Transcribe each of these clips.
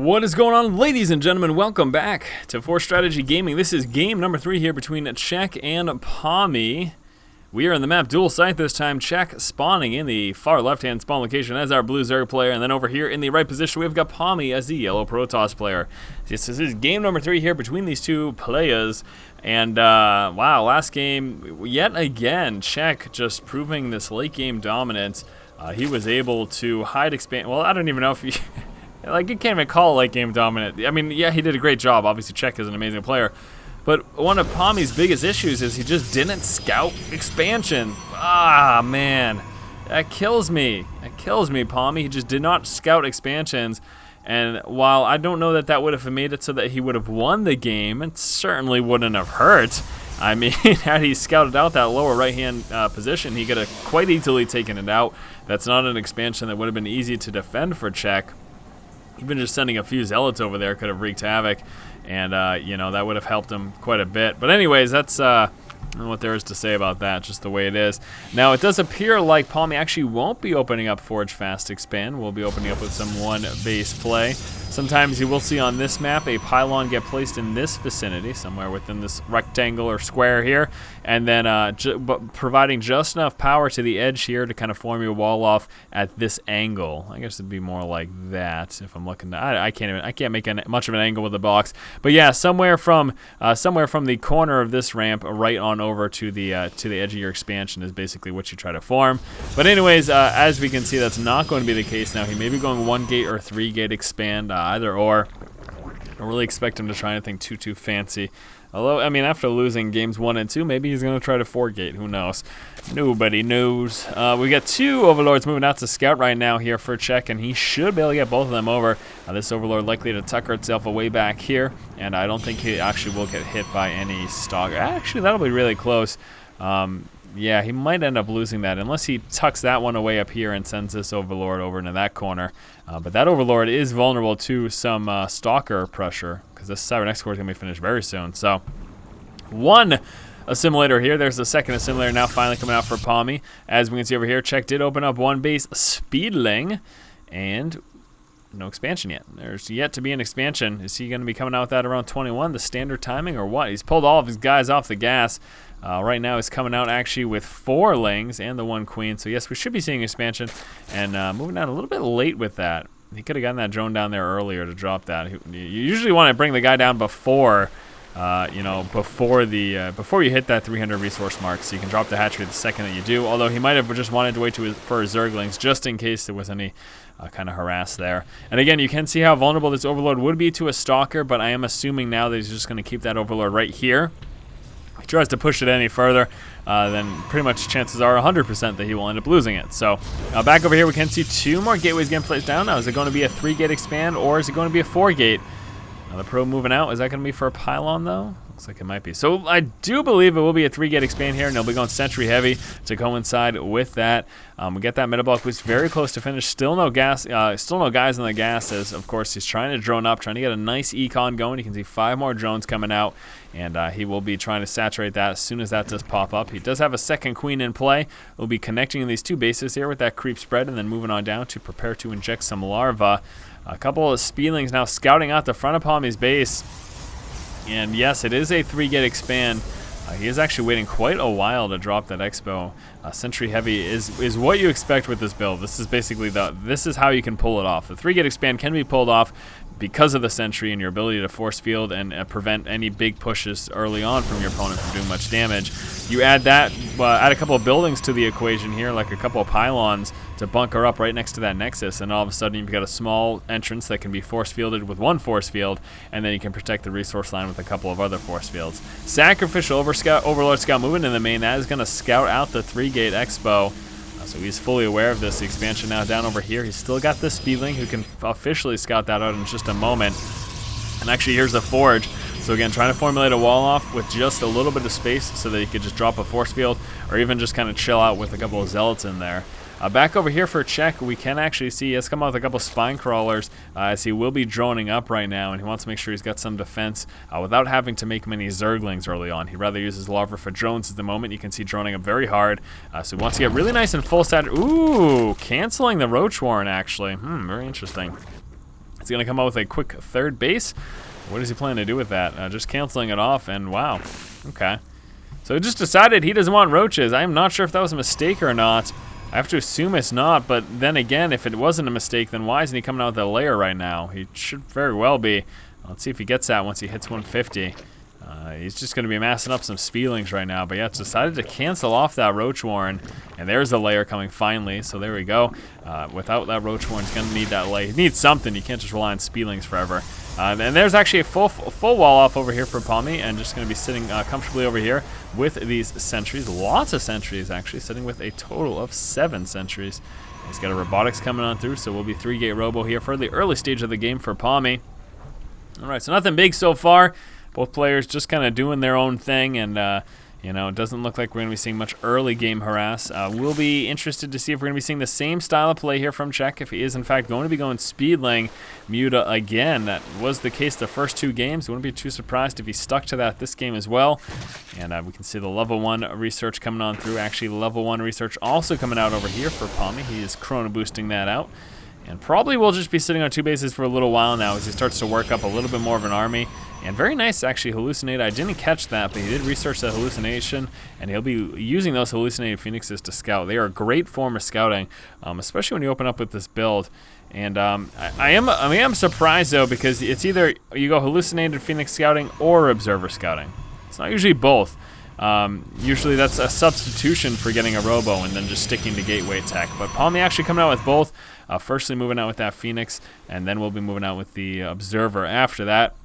What is going on, ladies and gentlemen? Welcome back to Force Strategy Gaming. This is game number 3 here between Czech and Pomi. We are in the map dual site this time. Czech spawning in the far left-hand spawn location as our blue Zerg player, and then over here in the right position we've got Pomi as the yellow Protoss player. This is game number 3 here between these two players, and wow, last game yet again Czech just proving this late game dominance. He was able to hide expand. Well, I don't even know if he. Like, you can't even call it late game dominant. I mean, yeah, he did a great job. Obviously, Czech is an amazing player. But one of Pomi's biggest issues is he just didn't scout expansion. Ah, man. That kills me. That kills me, Pomi. He just did not scout expansions. And while I don't know that that would have made it so that he would have won the game, it certainly wouldn't have hurt. I mean, had he scouted out that lower right-hand position, he could have quite easily taken it out. That's not an expansion that would have been easy to defend for Czech. Even just sending a few zealots over there could have wreaked havoc, and you know, that would have helped him quite a bit. But anyways, that's what there is to say about that, just the way it is. Now, it does appear like Pomi actually won't be opening up Forge Fast Expand. We'll be opening up with some one base play. Sometimes you will see on this map a pylon get placed in this vicinity, somewhere within this rectangle or square here, and then providing just enough power to the edge here to kind of form your wall off at this angle. I guess it'd be more like that if I'm looking. I can't make much of an angle with the box, but yeah, somewhere from the corner of this ramp right on over to the edge of your expansion is basically what you try to form. But anyways, as we can see, that's not going to be the case now. He may be going 1 gate or 3 gate expand. Either or. I don't really expect him to try anything too fancy. Although, I mean, after losing games 1 and 2, maybe he's going to try to 4-gate. Who knows? Nobody knows. We got 2 Overlords moving out to scout right now here for Czech, and he should be able to get both of them over. This Overlord likely to tucker itself away back here, and I don't think he actually will get hit by any stalker. Actually, that'll be really close. Yeah, he might end up losing that unless he tucks that one away up here and sends this Overlord over into that corner. But that Overlord is vulnerable to some stalker pressure because this Cybernex core is going to be finished very soon. So, one assimilator here. There's the second assimilator now finally coming out for Pomi. As we can see over here, Czech did open up one base Speedling, and no expansion yet. There's yet to be an expansion. Is he going to be coming out with that around 21, the standard timing, or what? He's pulled all of his guys off the gas. Right now he's coming out actually with 4 lings and the 1 queen. So yes, we should be seeing expansion, and moving out a little bit late with that. He could have gotten that drone down there earlier to drop that. You usually want to bring the guy down before, you know, before you hit that 300 resource mark, so you can drop the hatchery the second that you do. Although he might have just wanted to wait for his Zerglings just in case there was any kind of harass there. And again, you can see how vulnerable this Overlord would be to a stalker, but I am assuming now that he's just going to keep that Overlord right here. If he tries to push it any further, then pretty much chances are 100% that he will end up losing it. So back over here, we can see 2 more gateways getting placed down. Now, is it going to be a 3-gate expand, or is it going to be a 4-gate? The Pro moving out. Is that going to be for a pylon, though? Looks like it might be. So I do believe it will be a 3-gate expand here, and they'll be going Sentry Heavy to coincide with that. We get that metabolic boost very close to finish. Still no gas. Still no guys in the gases. Of course, he's trying to drone up, trying to get a nice econ going. You can see 5 more drones coming out, and he will be trying to saturate that as soon as that does pop up. He does have a second queen in play. We'll be connecting these 2 bases here with that creep spread, and then moving on down to prepare to inject some larvae. A couple of Speedlings now scouting out the front of Pomi's base. And yes, it is a 3-gate expand. He is actually waiting quite a while to drop that Expo. Sentry Heavy is what you expect with this build. This is basically this is how you can pull it off. The 3-gate expand can be pulled off because of the Sentry and your ability to force field and prevent any big pushes early on from your opponent from doing much damage. You add that, add a couple of buildings to the equation here, like a couple of pylons to bunker up right next to that nexus, and all of a sudden you've got a small entrance that can be force fielded with 1 force field, and then you can protect the resource line with a couple of other force fields. Sacrificial Overlord Scout moving in the main. That is going to scout out the 3-gate Expo. So he's fully aware of this. The expansion now down over here. He's still got this Speedling who can officially scout that out in just a moment. And actually, here's the Forge. So again, trying to formulate a wall off with just a little bit of space so that he could just drop a force field or even just kind of chill out with a couple of Zealots in there. Back over here for Czech, we can actually see he has come out with a couple spine crawlers as he will be droning up right now, and he wants to make sure he's got some defense without having to make many Zerglings early on. He'd rather use his larva for drones at the moment. You can see droning up very hard, so he wants to get really nice and full stat. Ooh, canceling the Roach Warren actually. Very interesting. He's going to come out with a quick third base. What does he plan to do with that? Just canceling it off, and wow. Okay. So he just decided he doesn't want roaches. I am not sure if that was a mistake or not. I have to assume it's not, but then again, if it wasn't a mistake, then why isn't he coming out with a layer right now? He should very well be. Let's see if he gets that once he hits 150. He's just going to be amassing up some Spielings right now, but yeah, it's decided to cancel off that Roach Warren, and there's the layer coming finally, so there we go. Without that Roach Warren, he's going to need that layer. He needs something. You can't just rely on Spielings forever. And there's actually a full wall off over here for Pomi, and just going to be sitting comfortably over here with these sentries. Lots of sentries, actually, sitting with a total of 7 sentries. He's got a robotics coming on through, so we'll be 3-gate robo here for the early stage of the game for Pomi. All right, so nothing big so far. Both players just kind of doing their own thing, and you know, it doesn't look like we're going to be seeing much early game harass. We'll be interested to see if we're going to be seeing the same style of play here from Czech, if he is in fact going to be going Speedling Muta again. That was the case the first 2 games. Wouldn't be too surprised if he stuck to that this game as well. And we can see the level 1 research coming on through. Actually, level 1 research also coming out over here for Pomi. He is chrono boosting that out. And probably will just be sitting on 2 bases for a little while now as he starts to work up a little bit more of an army. And very nice, actually, hallucinate. I didn't catch that, but he did research that hallucination, and he'll be using those hallucinated phoenixes to scout. They are a great form of scouting, especially when you open up with this build. And I am surprised, though, because it's either you go hallucinated phoenix scouting or observer scouting. It's not usually both. Usually that's a substitution for getting a robo and then just sticking to gateway tech. But Pomi actually coming out with both. Firstly moving out with that phoenix, and then we'll be moving out with the observer after that.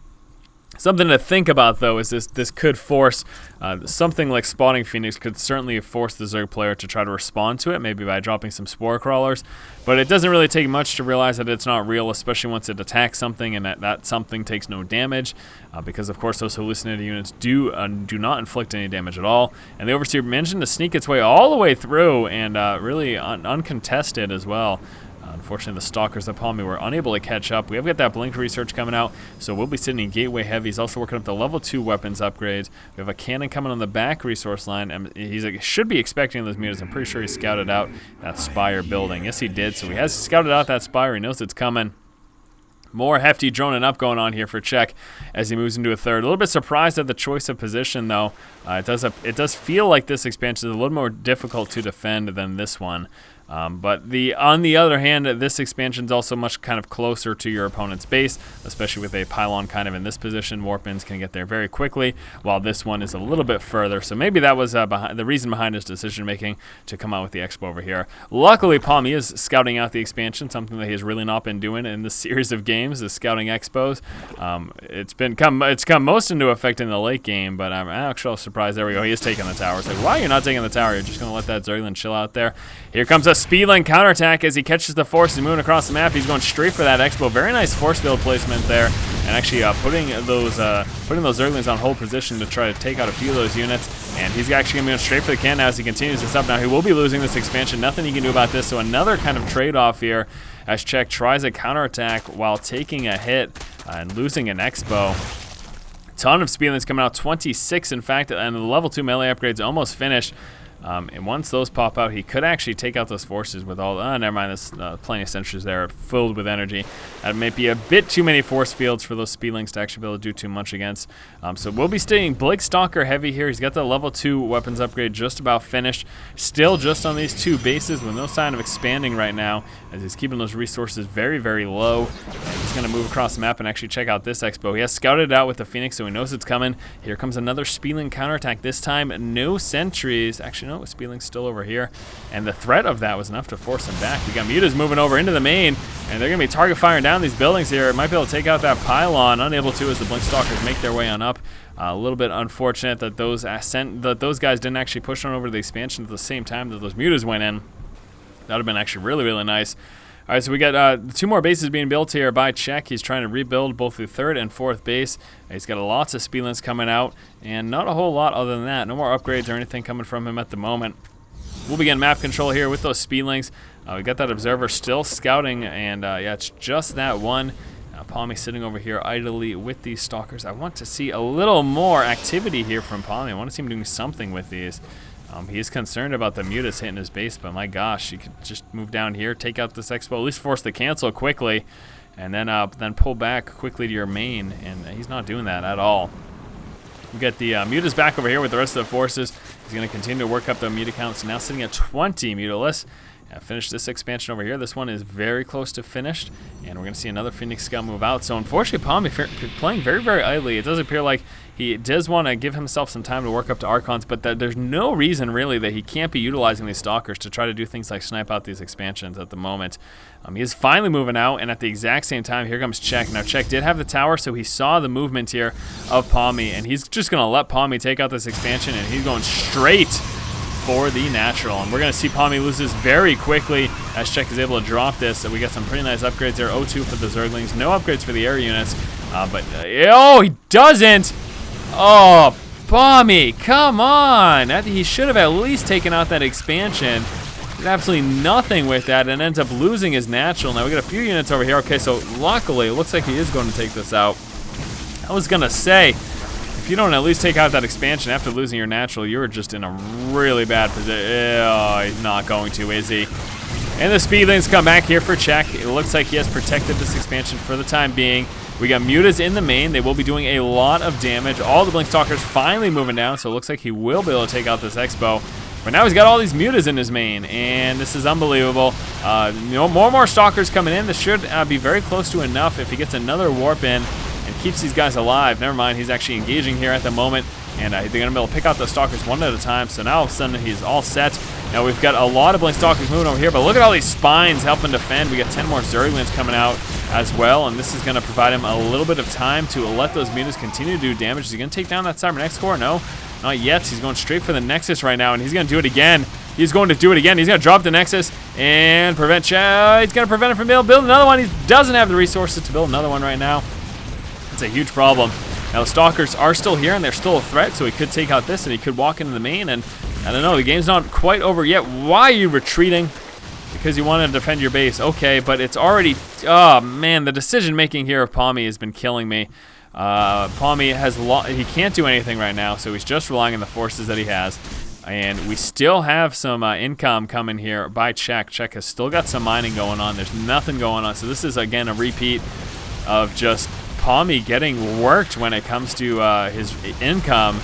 Something to think about, though, is this could force something like spawning Phoenix could certainly force the Zerg player to try to respond to it, maybe by dropping some Spore Crawlers. But it doesn't really take much to realize that it's not real, especially once it attacks something and that something takes no damage, because of course those hallucinated units do not inflict any damage at all. And the Overseer mentioned to sneak its way all the way through and really uncontested as well. Unfortunately, the Stalkers of Pomi were unable to catch up. We have got that Blink research coming out, so we'll be sitting in Gateway Heavy. He's also working up the level 2 weapons upgrades. We have a cannon coming on the back resource line, and he should be expecting those mutas. I'm pretty sure he scouted out that Spire building. Yes, he did, so he has scouted out that Spire. He knows it's coming. More hefty droning up going on here for Czech as he moves into a third. A little bit surprised at the choice of position, though. It does feel like this expansion is a little more difficult to defend than this one. But on the other hand, this expansion is also much kind of closer to your opponent's base, especially with a pylon kind of in this position. Warpins can get there very quickly, while this one is a little bit further. So maybe that was the reason behind his decision-making to come out with the expo over here. Luckily, Pomi is scouting out the expansion, something that he has really not been doing in this series of games, is scouting expos. It's come most into effect in the late game, but I'm actually surprised. There we go. He is taking the tower. It's like, why are you not taking the tower? You're just going to let that Zergland chill out there. Here comes a Speedling counterattack as he catches the force. He's moving across the map. He's going straight for that expo. Very nice force field placement there, and actually putting those Zerglings on hold position to try to take out a few of those units. And he's actually going to be going straight for the can now as he continues this up. Now he will be losing this expansion. Nothing he can do about this. So another kind of trade-off here as Czech tries a counterattack while taking a hit and losing an expo. Ton of Speedlings coming out, 26 in fact, and the level 2 melee upgrades almost finished. And once those pop out, he could actually take out those forces with all... never mind, there's plenty of sentries there filled with energy. That may be a bit too many force fields for those Speedlings to actually be able to do too much against. So we'll be staying Blake Stalker heavy here. He's got the level 2 weapons upgrade just about finished. Still just on these 2 bases with no sign of expanding right now, as he's keeping those resources very, very low. And he's going to move across the map and actually check out this expo. He has scouted it out with the Phoenix, so he knows it's coming. Here comes another Speedling counterattack. This time, no sentries. Actually, no, Speedling's still over here. And the threat of that was enough to force him back. We got mutas moving over into the main, and they're going to be target firing down these buildings here. Might be able to take out that pylon. Unable to as the Blink Stalkers make their way on up. A little bit unfortunate that those guys didn't actually push on over to the expansion at the same time that those mutas went in. That would have been actually really, really nice. All right, so we got 2 more bases being built here by Czech. He's trying to rebuild both the 3rd and 4th base. He's got lots of Speedlings coming out, and not a whole lot other than that. No more upgrades or anything coming from him at the moment. We'll begin map control here with those Speedlings. We got that Observer still scouting, and yeah, it's just that one. Pomi sitting over here idly with these Stalkers. I want to see a little more activity here from Pomi. I want to see him doing something with these. He is concerned about the mutas hitting his base, but my gosh, he could just move down here, take out this expo, at least force the cancel quickly, and then pull back quickly to your main, and he's not doing that at all. We got the Mutas back over here with the rest of the forces. He's going to continue to work up the Muta counts, now sitting at 20 Mutalisk. Finish this expansion over here. This one is very close to finished, and we're going to see another Phoenix Scum move out. So unfortunately, Pomi playing very, very idly. It does appear like he does want to give himself some time to work up to Archons, but there's no reason really that he can't be utilizing these Stalkers to try to do things like snipe out these expansions at the moment. He is finally moving out, and at the exact same time, here comes Czech. Now, Czech did have the tower, so he saw the movement here of Pomi, and he's just going to let Pomi take out this expansion, and he's going straight for the natural. And we're going to see Pomi lose this very quickly as Czech is able to drop this. So we got some pretty nice upgrades there. 0-2 for the Zerglings. No upgrades for the air units. Oh, he doesn't! Oh, Pomi, come on! He should have at least taken out that expansion. Did absolutely nothing with that and ends up losing his natural. Now we got a few units over here. Okay, so luckily it looks like he is going to take this out. I was going to say, if you don't at least take out that expansion after losing your natural, you're just in a really bad position. Oh, he's not going to, is he? And the speedlings come back here for Czech. It looks like he has protected this expansion for the time being. We got Mutas in the main. They will be doing a lot of damage. All the Blink Stalkers finally moving down, so it looks like he will be able to take out this Expo. But now he's got all these Mutas in his main, and this is unbelievable. More and more Stalkers coming in. This should be very close to enough if he gets another warp in and keeps these guys alive. Never mind, he's actually engaging here at the moment, and they're going to be able to pick out the Stalkers one at a time. So now all of a sudden he's all set. Now we've got a lot of Blink Stalkers moving over here, but look at all these spines helping defend. We got 10 more Zerglings coming out as well, and this is going to provide him a little bit of time to let those Mutas continue to do damage. Is he going to take down that Cybernex core? No, not yet. He's going straight for the Nexus right now, and he's going to do it again. He's going to do it again. He's going to drop the Nexus and prevent He's going to prevent him from being able to build another one. He doesn't have the resources to build another one right now. It's a huge problem. Now the Stalkers are still here, and they're still a threat, so he could take out this, and he could walk into the main, and I don't know, the game's not quite over yet. Why are you retreating? Because you want to defend your base. Okay, but it's already... Oh, man, the decision-making here of Pomi has been killing me. Pomi he can't do anything right now, so he's just relying on the forces that he has. And we still have some income coming here by Czech. Czech has still got some mining going on. There's nothing going on. So this is, again, a repeat of just Pomi getting worked when it comes to his income.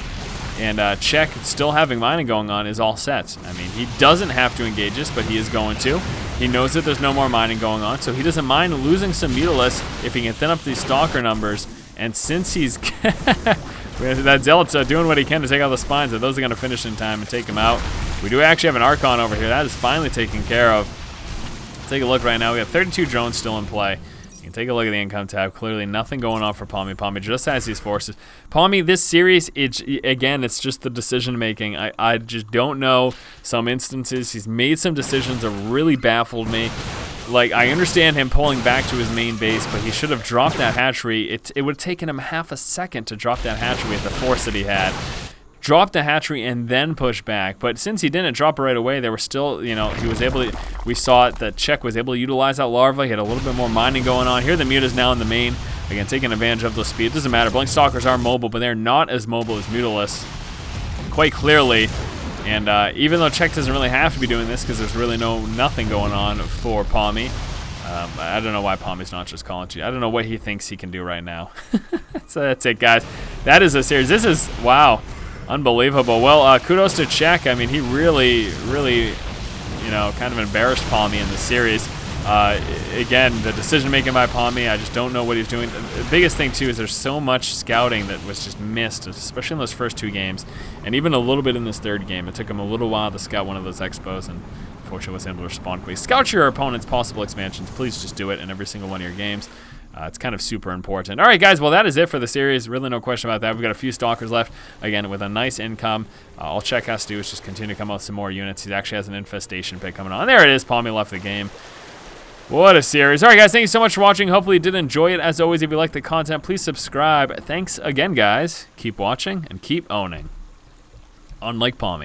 And Czech still having mining going on is all set. I mean, he doesn't have to engage us, but he is going to. He knows that there's no more mining going on, so he doesn't mind losing some Mutalisk if he can thin up these Stalker numbers. And since he's... that Zealot's doing what he can to take out the spines, and those are going to finish in time and take him out. We do actually have an Archon over here. That is finally taken care of. Take a look right now. We have 32 drones still in play. You can take a look at the income tab. Clearly nothing going on for Pomi. Pomi just has these forces. Pomi, this series, it's just the decision making. I just don't know. Some instances he's made some decisions that really baffled me. Like, I understand him pulling back to his main base, but he should have dropped that hatchery. It would have taken him half a second to drop that hatchery with the force that he had. Drop the hatchery and then push back. But since he didn't drop it right away, there were still, he was able to, we saw it that Czech was able to utilize that larva. He had a little bit more mining going on. Here the Muta's now in the main. Again, taking advantage of the speed. It doesn't matter. Blink Stalkers are mobile, but they're not as mobile as Mutalisk. Quite clearly. And even though Czech doesn't really have to be doing this because there's really nothing going on for Pomi. I don't know why Pomi's not just calling to you. I don't know what he thinks he can do right now. So that's it, guys. That is a series. This is, wow, unbelievable. Well, kudos to Czech. I mean, he really, kind of embarrassed Pomi in the series. Again, the decision making by Pomi, I just don't know what he's doing. The biggest thing too is there's so much scouting that was just missed, especially in those first two games, and even a little bit in this third game. It took him a little while to scout one of those expos, and unfortunately was able to respond quickly. Scout your opponent's possible expansions. Please just do it in every single one of your games. It's kind of super important. All right, guys, well, that is it for the series. Really no question about that. We've got a few Stalkers left, again, with a nice income. All Czech has to do is just continue to come out with some more units. He actually has an infestation pick coming on. And there it is. Pomi left the game. What a series. All right, guys, thank you so much for watching. Hopefully you did enjoy it. As always, if you like the content, please subscribe. Thanks again, guys. Keep watching and keep owning. Unlike Pomi.